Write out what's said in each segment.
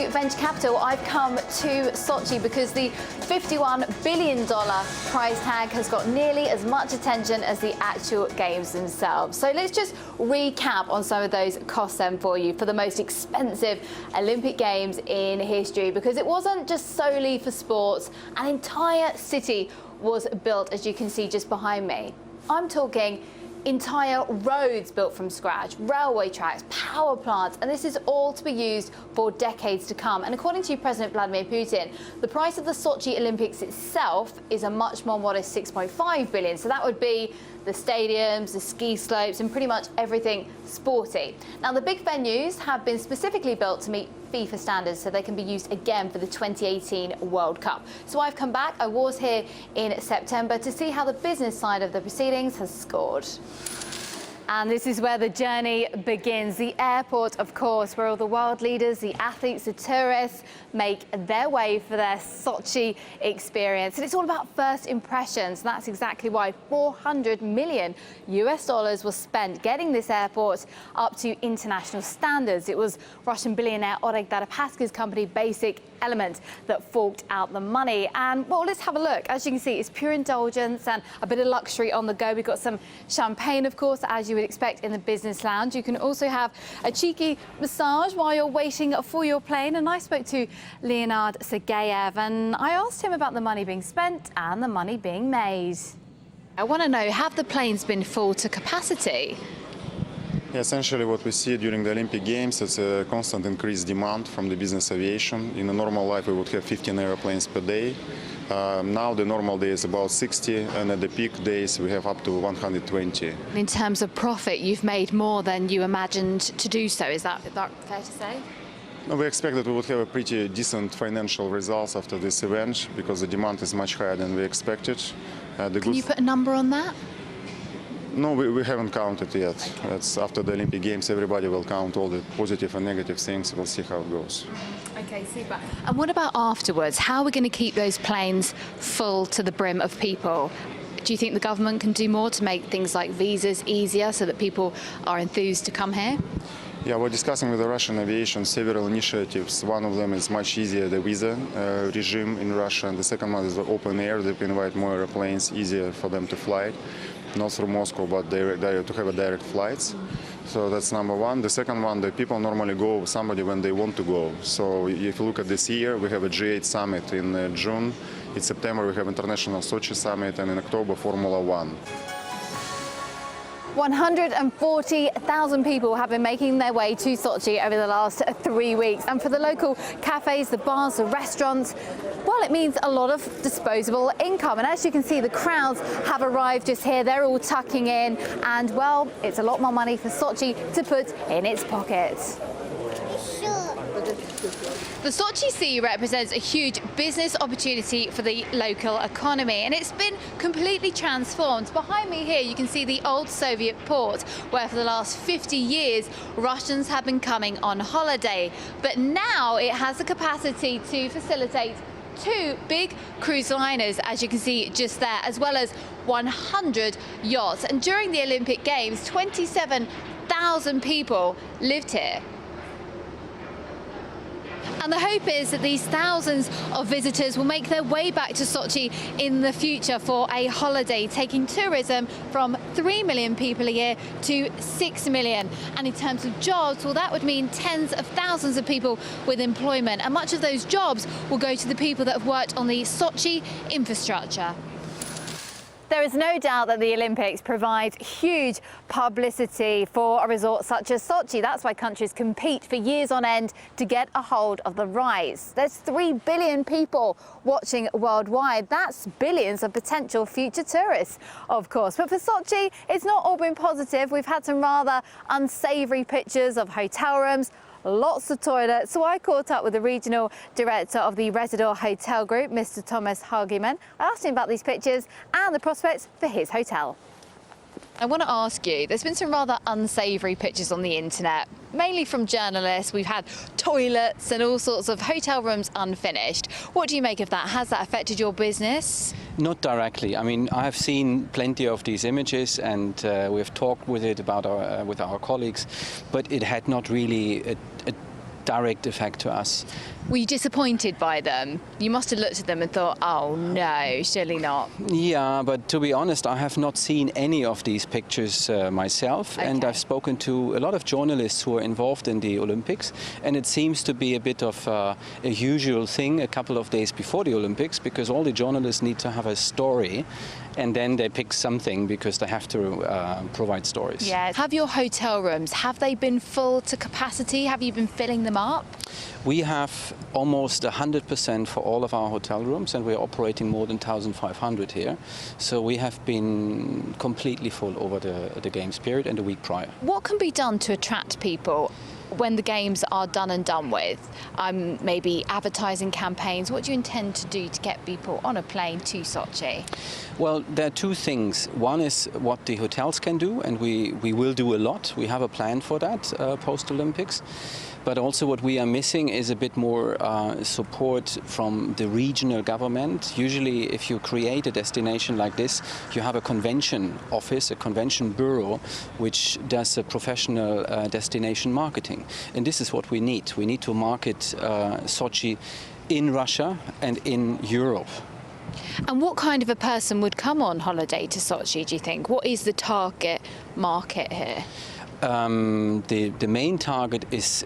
to Venture Capital, I've come to Sochi because the $51 billion prize tag has got nearly as much attention as the actual games themselves. So let's just recap on some of those costs then for you for the most expensive Olympic Games in history, because it wasn't just solely for sports. An entire city was built, as you can see just behind me. I'm talking entire roads built from scratch, railway tracks, power plants, and this is all to be used for decades to come. And according to President Vladimir Putin, the price of the Sochi Olympics itself is a much more modest 6.5 billion. So that would be the stadiums, the ski slopes, and pretty much everything sporty. Now, the big venues have been specifically built to meet FIFA standards so they can be used again for the 2018 World Cup. So I've come back. I was here in September to see how the business side of the proceedings has scored. And this is where the journey begins. The airport, of course, where all the world leaders, the athletes, the tourists make their way for their Sochi experience. And it's all about first impressions. And that's exactly why $400 million was spent getting this airport up to international standards. It was Russian billionaire Oleg Deripaska's company Basic Element that forked out the money. And well, let's have a look. As you can see, it's pure indulgence and a bit of luxury on the go. We've got some champagne, of course, as you would expect in the business lounge. You can also have a cheeky massage while you're waiting for your plane. And I spoke to Leonid Sergeyev and I asked him about the money being spent and the money being made. I want to know, have the planes been full to capacity? Yeah, essentially what we see during the Olympic Games is a constant increased demand from the business aviation. In a normal life we would have 15 airplanes per day. Now the normal day is about 60, and at the peak days we have up to 120. In terms of profit, you've made more than you imagined to do so. Is that fair to say? No, we expect that we would have a pretty decent financial results after this event because the demand is much higher than we expected. Can you put a number on that? No, we haven't counted yet. That's after the Olympic Games. Everybody will count all the positive and negative things. We'll see how it goes. Okay, super. And what about afterwards? How are we going to keep those planes full to the brim of people? Do you think the government can do more to make things like visas easier so that people are enthused to come here? Yeah, we're discussing with the Russian aviation several initiatives. One of them is much easier, the visa regime in Russia, and the second one is the open air. They can invite more airplanes, easier for them to fly. Not through Moscow, but to have a direct flights. So that's number one. The second one, the people normally go with somebody when they want to go. So if you look at this year, we have a G8 summit in June. In September, we have International Sochi Summit, and in October, Formula One. 140,000 people have been making their way to Sochi over the last 3 weeks. And for the local cafes, the bars, the restaurants, well, it means a lot of disposable income. And as you can see, the crowds have arrived just here. They're all tucking in. And, well, it's a lot more money for Sochi to put in its pockets. The Sochi Sea represents a huge business opportunity for the local economy, and it's been completely transformed. Behind me here you can see the old Soviet port where for the last 50 years Russians have been coming on holiday, but now it has the capacity to facilitate 2 big cruise liners, as you can see just there, as well as 100 yachts. And during the Olympic Games, 27,000 people lived here. And the hope is that these thousands of visitors will make their way back to Sochi in the future for a holiday, taking tourism from 3 million people a year to 6 million. And in terms of jobs, well, that would mean tens of thousands of people with employment. And much of those jobs will go to the people that have worked on the Sochi infrastructure. There is no doubt that the Olympics provide huge publicity for a resort such as Sochi. That's why countries compete for years on end to get a hold of the rights. There's 3 billion people watching worldwide. That's billions of potential future tourists, of course. But for Sochi, it's not all been positive. We've had some rather unsavoury pictures of hotel rooms, lots of toilets. So I caught up with the regional director of the Residor Hotel Group, Mr. Thomas Hageman. I asked him about these pictures and the prospects for his hotel. I want to ask you, there's been some rather unsavoury pictures on the internet, mainly from journalists. We've had toilets and all sorts of hotel rooms unfinished. What do you make of that? Has that affected your business? Not directly. I mean, I've seen plenty of these images, and we've talked with our colleagues, but it had not really a direct effect to us. Were you disappointed by them? You must have looked at them and thought, oh no, surely not. Yeah, but to be honest, I have not seen any of these pictures myself, and Okay. I've spoken to a lot of journalists who are involved in the Olympics, and it seems to be a bit of a usual thing a couple of days before the Olympics, because all the journalists need to have a story, and then they pick something because they have to provide stories. Yeah. Have your hotel rooms, have they been full to capacity? Have you been filling them up? We have almost 100% for all of our hotel rooms, and we're operating more than 1,500 here. So we have been completely full over the Games period and the week prior. What can be done to attract people when the games are done and done with? Maybe advertising campaigns. What do you intend to do to get people on a plane to Sochi? Well, there are two things. One is what the hotels can do, and we will do a lot. We have a plan for that post-Olympics. But also what we are missing is a bit more support from the regional government. Usually if you create a destination like this, you have a convention office, a convention bureau, which does a professional destination marketing. And this is what we need. We need to market Sochi in Russia and in Europe. And what kind of a person would come on holiday to Sochi, do you think? What is the target market here? The main target is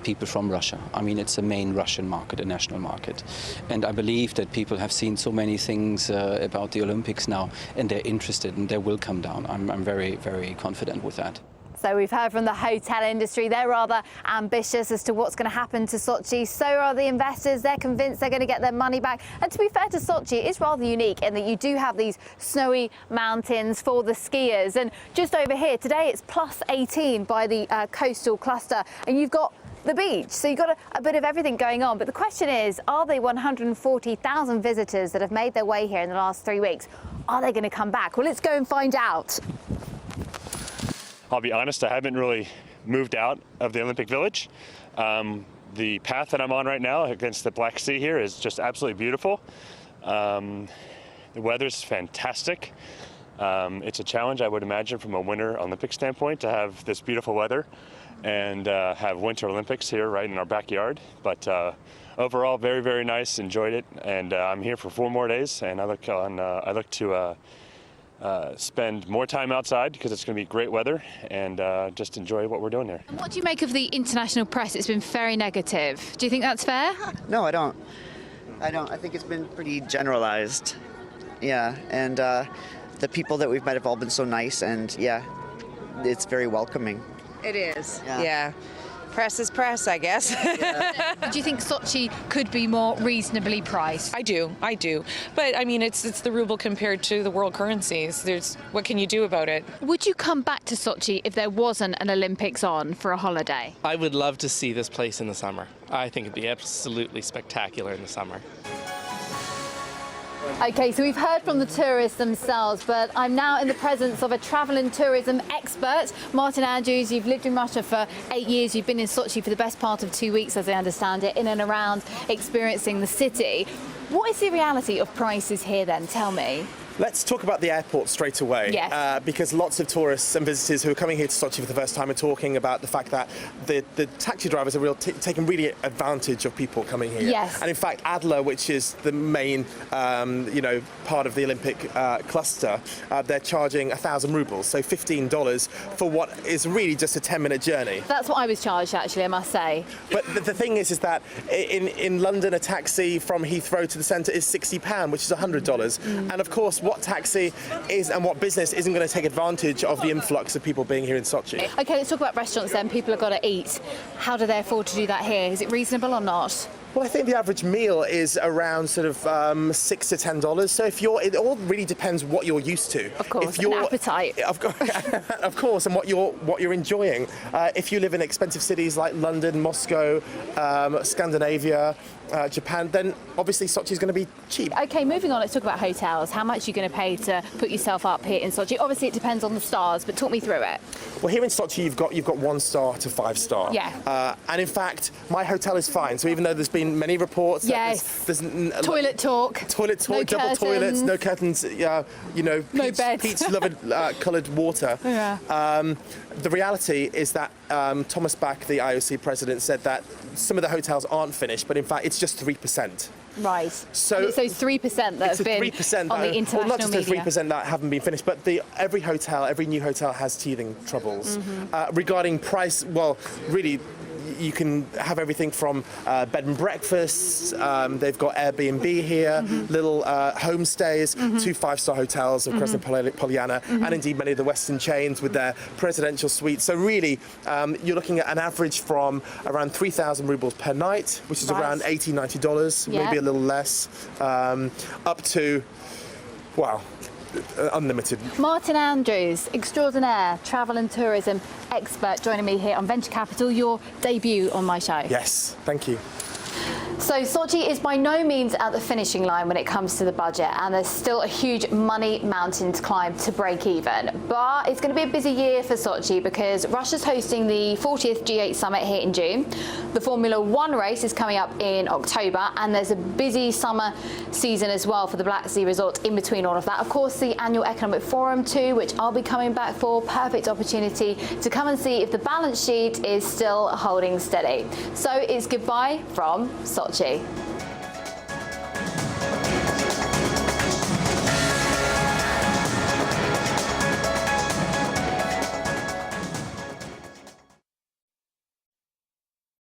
people from Russia. I mean, it's a main Russian market, a national market. And I believe that people have seen so many things about the Olympics now, and they're interested, and they will come down. I'm very, very confident with that. So we've heard from the hotel industry. They're rather ambitious as to what's going to happen to Sochi. So are the investors. They're convinced they're going to get their money back. And to be fair to Sochi, it's rather unique in that you do have these snowy mountains for the skiers. And just over here today, it's plus 18 by the coastal cluster. And you've got the beach. So you've got a bit of everything going on. But the question is, are the 140,000 visitors that have made their way here in the last 3 weeks, are they going to come back? Well, let's go and find out. I'll be honest, I haven't really moved out of the Olympic Village. The path that I'm on right now against the Black Sea here is just absolutely beautiful. The weather's fantastic. It's a challenge, I would imagine, from a Winter Olympic standpoint to have this beautiful weather and have Winter Olympics here right in our backyard. But overall, very, very nice, enjoyed it. And I'm here for 4 more days, and I look to spend more time outside because it's going to be great weather, and just enjoy what we're doing here. And what do you make of the international press? It's been very negative. Do you think that's fair? No, I don't. I think it's been pretty generalized. Yeah, and the people that we've met have all been so nice, and yeah, it's very welcoming. It is, Yeah. yeah. Press is press, I guess. Do you think Sochi could be more reasonably priced? I do. But I mean, it's the ruble compared to the world currencies. What can you do about it? Would you come back to Sochi if there wasn't an Olympics on for a holiday? I would love to see this place in the summer. I think it'd be absolutely spectacular in the summer. Okay, so we've heard from the tourists themselves, but I'm now in the presence of a travel and tourism expert. Martin Andrews, you've lived in Russia for 8 years. You've been in Sochi for the best part of 2 weeks, as I understand it, in and around experiencing the city. What is the reality of prices here then? Tell me. Let's talk about the airport straight away. Yes. Because lots of tourists and visitors who are coming here to Sochi for the first time are talking about the fact that the taxi drivers are taking really advantage of people coming here. Yes. And in fact, Adler, which is the main, part of the Olympic cluster, they're charging 1,000 rubles, so $15 for what is really just a 10-minute journey. That's what I was charged, actually, I must say. But the thing is that in London, a taxi from Heathrow to the centre is £60, which is $100. And of course, what taxi is and what business isn't going to take advantage of the influx of people being here in Sochi? Okay, let's talk about restaurants then. People have got to eat. How do they afford to do that here? Is it reasonable or not? Well, I think the average meal is around sort of $6 to $10. So it all really depends what you're used to. Of course, an appetite. Of course, and what you're enjoying. If you live in expensive cities like London, Moscow, Scandinavia, Japan, then obviously Sochi is going to be cheap. Okay, moving on, let's talk about hotels. How much are you going to pay to put yourself up here in Sochi? Obviously, it depends on the stars, but talk me through it. Well, here in Sochi, you've got 1 star to 5 star. Yeah. And in fact, my hotel is fine. So even though there's been seen many reports. Yes. That there's Toilet talk. Toilet talk, No double toilets, curtains. no curtains. You know, No beds. peach coloured water. Yeah. The reality is that Thomas Bach, the IOC president, said that some of the hotels aren't finished, but in fact it's just 3%. Right. So and it's those 3% that it's have been 3% on the international well, not just media. the 3% that haven't been finished, but every hotel, every new hotel has teething troubles. Regarding price, well, really, you can have everything from bed and breakfasts. They've got Airbnb here, little homestays, 2 5-star hotels across the Polyana, and indeed many of the Western chains with their presidential suites. So really, you're looking at an average from around 3,000 rubles per night, which is around $80, $90, Yeah. maybe a little less, up to, wow, unlimited. Martin Andrews, extraordinaire travel and tourism expert, joining me here on Venture Capital, your debut on my show. Yes, thank you. So Sochi is by no means at the finishing line when it comes to the budget, and there's still a huge money mountain to climb to break even. But it's going to be a busy year for Sochi because Russia's hosting the 40th G8 summit here in June. The Formula One race is coming up in October, and there's a busy summer season as well for the Black Sea Resort in between all of that. Of course, the annual economic forum too, which I'll be coming back for. Perfect opportunity to come and see if the balance sheet is still holding steady. So it's goodbye from Sochi.